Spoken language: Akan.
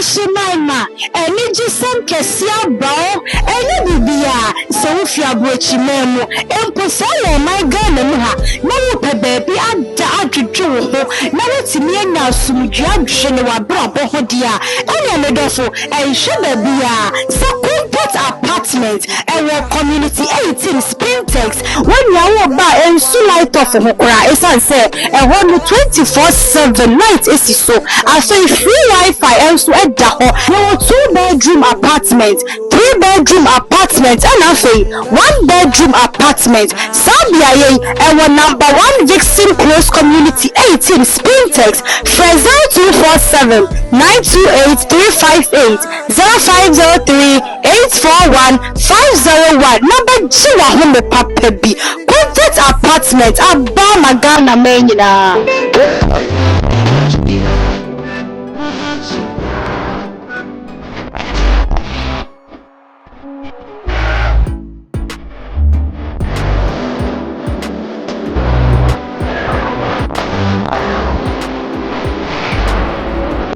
Shimaima, Energy Sam Kessia Bow, any Bibia, Sofia Bochimemo, and Posalo, my Ghana, no baby, I died to do, never to me now, some judge, Genoa Brabo Hodia, and another, and Sugar Bia, so Quintet apartment, and your community 18 Spintex, when you are by and so light off of Hokra, as I said, and 24/7 night is so. I say free Wi-Fi and so at Daho, no 2-bedroom apartment, 3-bedroom apartment, and I say 1-bedroom apartment. Sabia and one number 1 Vixen Close Community 18 Spintex, Fresno 247 928 358 0503 841 501. Number Jiwa Home Papa B. Quintet apartment, Abba Magana Menina.